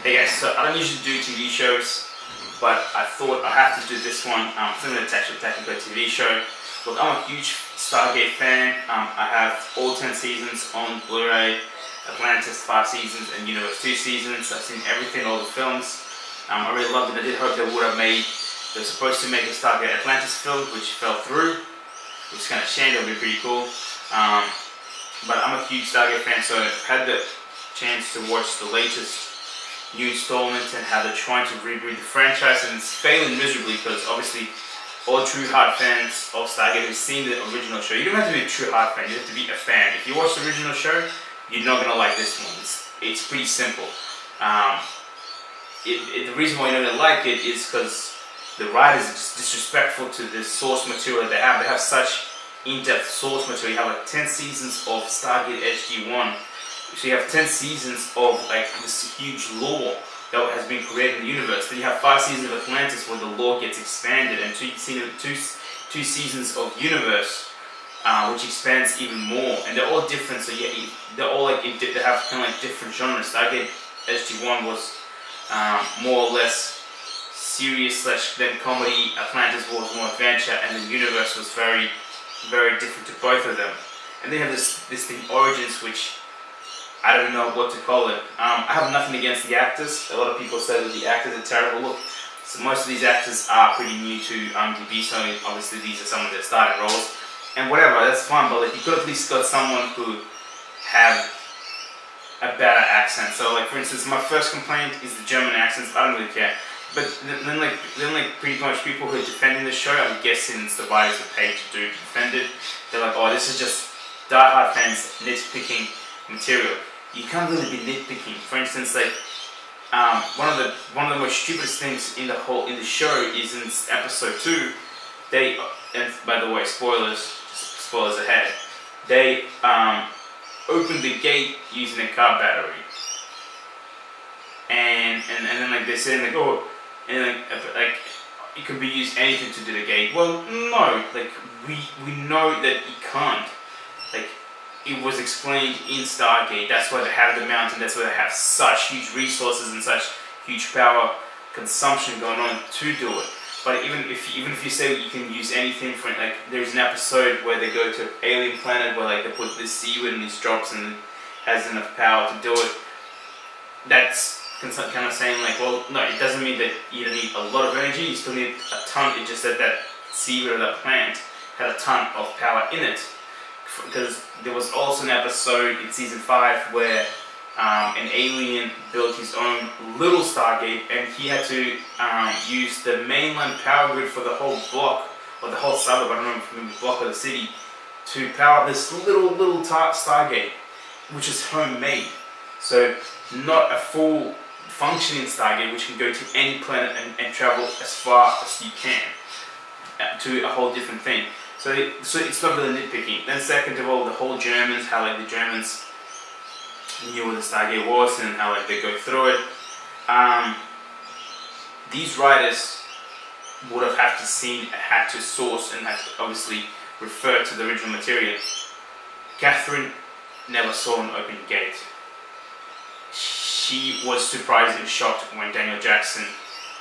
Hey guys, so I don't usually do TV shows, but I thought I have to do this one. Similar to technical TV show. Look, I'm a huge Stargate fan. I have all 10 seasons on Blu-ray, Atlantis 5 seasons, and Universe 2 seasons. I've seen everything, all the films. I really loved it. I did hope they would have made. They were supposed to make a Stargate Atlantis film, which fell through, which is kind of shame. That would be pretty cool. But I'm a huge Stargate fan, so I had the chance to watch the latest new installment and how they're trying to reboot the franchise, and it's failing miserably because obviously all true hard fans of Stargate have seen the original show. You don't have to be a true hard fan, you have to be a fan. If you watch the original show, you're not going to like this one. It's pretty simple. The reason why you're not going to like it is because the writers are just disrespectful to the source material that they have. They have such in-depth source material. You have like 10 seasons of Stargate SG-1. So you have 10 seasons of like this huge lore that has been created in the universe. Then you have 5 seasons of Atlantis where the lore gets expanded, and two seasons of Universe, which expands even more. And they're all different. So yeah, they're all like they have kind of like different genres. Stargate SG-1 was more or less serious / then comedy. Atlantis was more adventure, and the Universe was very, very different to both of them. And they have this thing Origins, which I don't know what to call it. I have nothing against the actors. A lot of people say that the actors are terrible. Look, so most of these actors are pretty new to IMDb, so obviously these are some of their starting roles. And whatever, that's fine, but like you could at least got someone who have a better accent. So like for instance, my first complaint is the German accents. I don't really care. But then pretty much people who are defending the show, I'm guessing it's the writers are paid to defend it. They're like, oh, this is just diehard fans nitpicking material. You can't really be nitpicking. For instance, like one of the most stupidest things in the show is in episode 2. They, and by the way, spoilers ahead. They opened the gate using a car battery, and then like they said like, oh, and like it could be used anything to do the gate. Well, no, like we know that it can't. Like it was explained in Stargate. That's why they have the mountain. That's why they have such huge resources and such huge power consumption going on to do it. But even if you say you can use anything for it, like there's an episode where they go to an alien planet where like they put this seaweed in these drops and it has enough power to do it. That's kind of saying like, well, no, it doesn't mean that you don't need a lot of energy. You still need a ton. It just that seaweed or that plant had a ton of power in it. Because there was also an episode in season 5 where an alien built his own little Stargate, and he had to use the mainland power grid for the whole block or the whole suburb. I don't know if the block or the city to power this little Stargate, which is homemade. So not a full functioning Stargate, which can go to any planet and travel as far as you can to a whole different thing. So it's not really nitpicking. Then second of all, the whole Germans, how like the Germans knew what the Stargate was and how like they go through it. These writers would have had to source and had to obviously refer to the original material. Catherine never saw an open gate. She was surprised and shocked when Daniel Jackson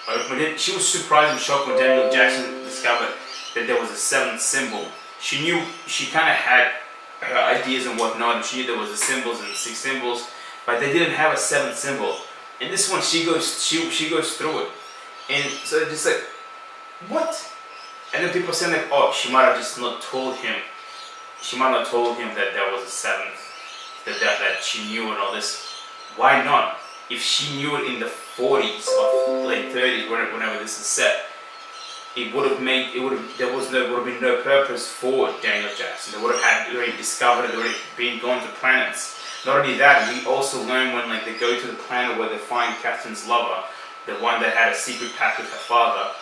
opened it. She was surprised and shocked when Daniel Jackson discovered that there was a 7th symbol. She knew, she kind of had her ideas and whatnot, and she knew there was the symbols and the 6 symbols, but they didn't have a 7th symbol. And this one, she goes through it, and so it's just like, what? And then people saying like, oh, she might have just not told him. She might not told him that there was a 7th, that she knew and all this. Why not? If she knew it in the 40s or late 30s, whenever this is set, there would have been no purpose for Daniel Jackson. They would have already discovered it, already been gone to planets. Not only that, we also learn when like they go to the planet where they find Catherine's lover, the one that had a secret pact with her father,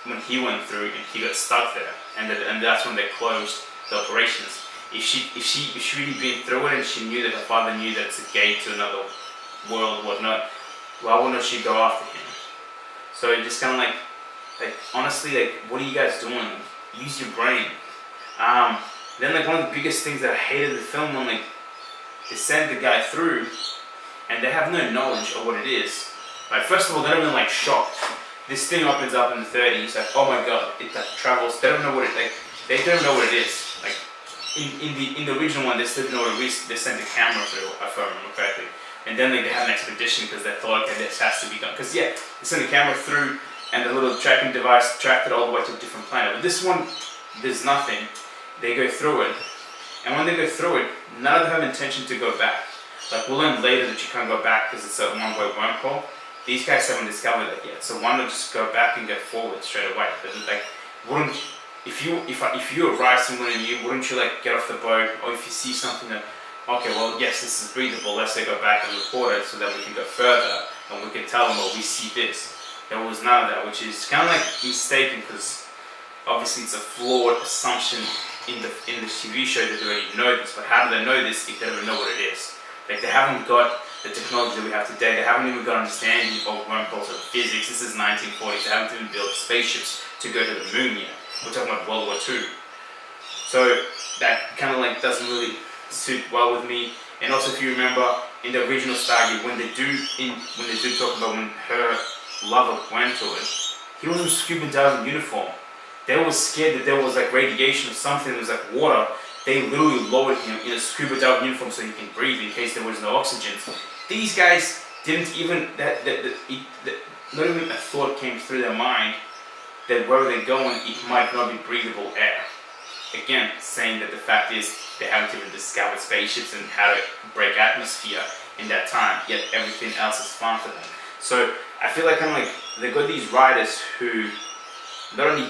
when he went through and he got stuck there, and that's when they closed the operations. If she really been through it and she knew that her father knew that it's a gate to another world, whatnot, why wouldn't she go after him? So it just kind of like honestly, like, what are you guys doing? Use your brain. Then like one of the biggest things that I hated the film when like they sent the guy through, and they have no knowledge of what it is. Like, first of all, they're not even like shocked. This thing opens up in the 30s, like, oh my god, it like travels. They don't know what it like. They don't know what it is. Like in the original one, they still didn't know what it is. They sent a camera through, if I remember correctly, and then they had an expedition because they thought, okay, this has to be done. Because yeah, they sent a camera through, and the little tracking device tracked it all the way to a different planet. But this one, there's nothing. They go through it, and when they go through it, none of them have intention to go back. Like, we'll learn later that you can't go back because it's a one-way wormhole. These guys haven't discovered that yet, so why not just go back and go forward straight away? But like, wouldn't if you arrive somewhere new, wouldn't you like get off the boat, or if you see something that, okay, well, yes, this is breathable, let's say go back and report it so that we can go further and we can tell them, well, we see this. There was none of that, which is kind of like mistaken because obviously it's a flawed assumption in the TV show that they already know this. But how do they know this if they don't know what it is? Like, they haven't got the technology that we have today. They haven't even got understanding of wormholes or physics. This is 1940s. They haven't even built spaceships to go to the moon yet. We're talking about World War II. So that kind of like doesn't really suit well with me. And also, if you remember in the original Stargate, when they do talk about when her lover went to it, he was in scuba diving uniform. They were scared that there was like radiation or something. There was like water. They literally lowered him in a scuba diving uniform so he can breathe in case there was no oxygen. These guys didn't even not even a thought came through their mind that where they're going, it might not be breathable air. Again, saying that the fact is they haven't even discovered spaceships and how to break atmosphere in that time, yet everything else is fun for them. So I feel like they got these writers who not only,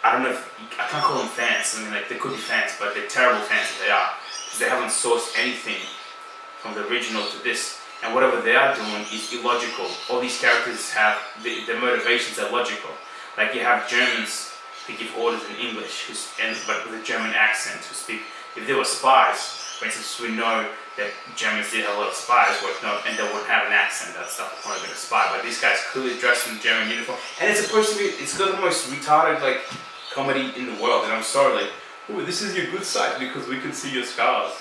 I don't know if, I can't call them fans, I mean, like, they could be fans, but they're terrible fans if they are, because they haven't sourced anything from the original to this, and whatever they are doing is illogical. All these characters have, their motivations are logical. Like, you have Germans who give orders in English, but with a German accent, who speak, if they were spies, for instance, we know that Germans did have a lot of spies working on, and they wouldn't have an accent, that's the point of being a spy, but these guys clearly dressed in German uniform, and it's supposed to be, it's got the most retarded, like, comedy in the world, and I'm sorry, like, oh, this is your good side because we can see your scars.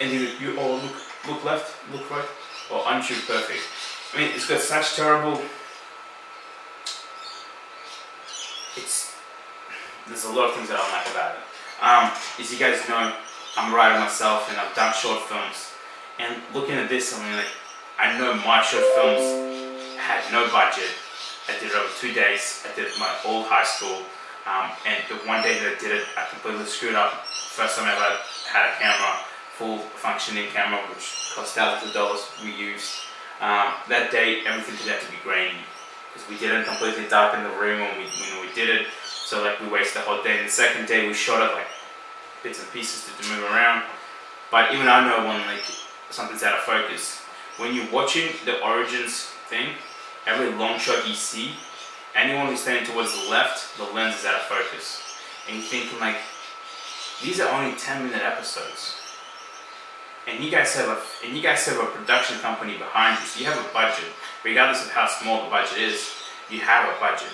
And you all look left, look right, or aren't you perfect? I mean, it's got such terrible, there's a lot of things that I don't like about it. As you guys know, I'm a writer myself, and I've done short films. And looking at this, I mean, like, I know my short films had no budget. I did it over 2 days. I did it at my old high school. And the one day that I did it, I completely screwed up. First time I ever had a camera, full functioning camera, which cost thousands of dollars we used. That day, everything turned out to be grainy. Because we didn't completely darken the room when we did it. So like, we wasted the whole day. And the second day, we shot it like bits and pieces to move around. But even I know when like something's out of focus. When you're watching the Origins thing, every long shot you see, anyone who's standing towards the left, the lens is out of focus. And you're thinking like, these are only 10-minute episodes. And you guys have a production company behind you, so you have a budget. Regardless of how small the budget is, you have a budget.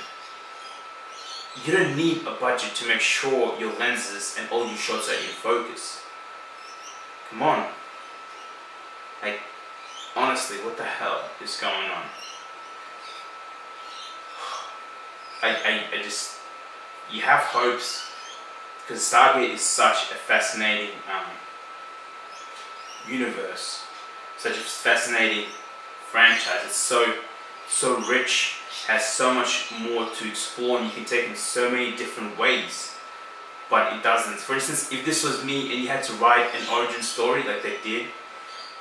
You don't need a budget to make sure your lenses and all your shots are in focus. Come on. Like, honestly, what the hell is going on? I just, you have hopes, because Stargate is such a fascinating universe, such a fascinating franchise. It's so rich, has so much more to explore, and you can take it in so many different ways, but it doesn't. For instance, if this was me and you had to write an origin story like they did,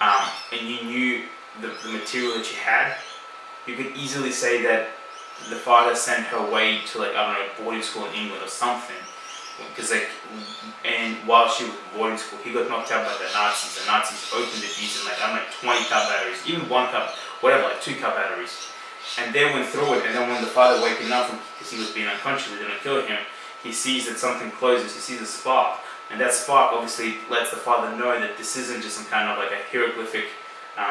and you knew the material that you had, you could easily say that the father sent her away to, like, I don't know, boarding school in England or something, because like, and while she was in boarding school, he got knocked out by the Nazis. The Nazis opened it using, like, I don't know, 20 car batteries, even 1 car, whatever, like 2 car batteries. And they went through it, and then when the father waking up, because he was being unconscious, they didn't kill him, he sees that something closes, he sees a spark. And that spark obviously lets the father know that this isn't just some kind of like a hieroglyphic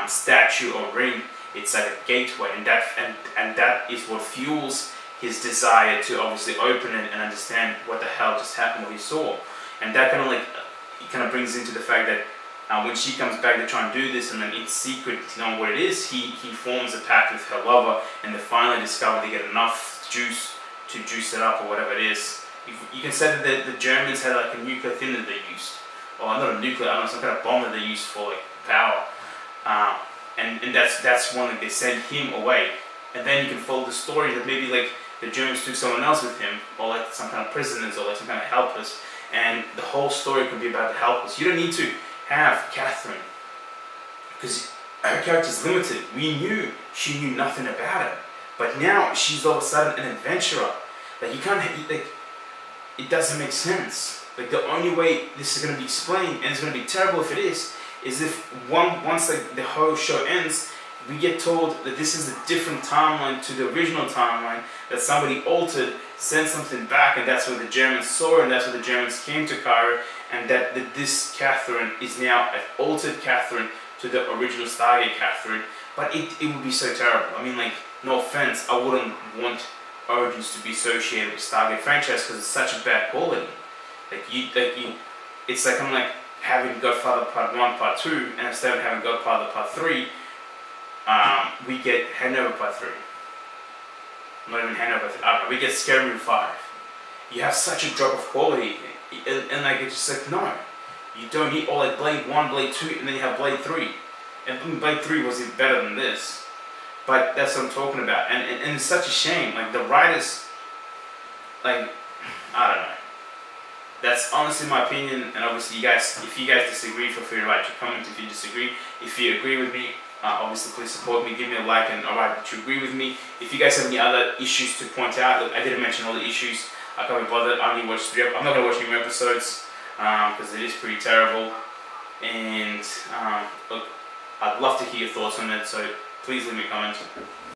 statue or ring, it's like a gateway. And that is what fuels his desire to obviously open it and understand what the hell just happened, what he saw. And that kind of like, it kind of brings into the fact that When she comes back, they try and do this, and then in secret, to know what it is, he forms a pact with her lover, and they finally discover they get enough juice to juice it up or whatever it is. You can say that the Germans had like a nuclear thing that they used, or not a nuclear, I don't know, some kind of bomb that they used for like power, and that's one that they send him away, and then you can follow the story that maybe like the Germans took someone else with him, or like some kind of prisoners, or like some kind of helpers, and the whole story could be about the helpers. You don't need to have Catherine, because her character's limited. We knew she knew nothing about it, but now she's all of a sudden an adventurer. Like you can't, like, it doesn't make sense. Like the only way this is going to be explained, and it's going to be terrible if it is if once like the whole show ends, we get told that this is a different timeline to the original timeline, that somebody altered, sent something back, and that's when the Germans saw her, and that's when the Germans came to Cairo, and that this Catherine is now an altered Catherine to the original Stargate Catherine. But it would be so terrible. I mean, like, no offense, I wouldn't want Origins to be associated with Stargate franchise because it's such a bad quality. It's like I'm like having Godfather Part 1, Part 2, and instead of having Godfather Part 3, we get Hangover Part 3. Not even Hangover Part 3, I don't know, we get Scary Movie 5. You have such a drop of quality, and like it's just like, no, you don't need all like Blade 1, Blade 2, and then you have Blade 3. And Blade 3 was even better than this. But that's what I'm talking about, and it's such a shame. Like the writers, like, I don't know. That's honestly my opinion, and obviously you guys, if you guys disagree, feel free to write your comment if you disagree. If you agree with me, obviously please support me, give me a like, and write that you agree with me. If you guys have any other issues to point out, look, I didn't mention all the issues. I can't be bothered. I only watched 3 I'm not going to watch any more episodes, because it is pretty terrible. And look, I'd love to hear your thoughts on it, so please leave me a comment.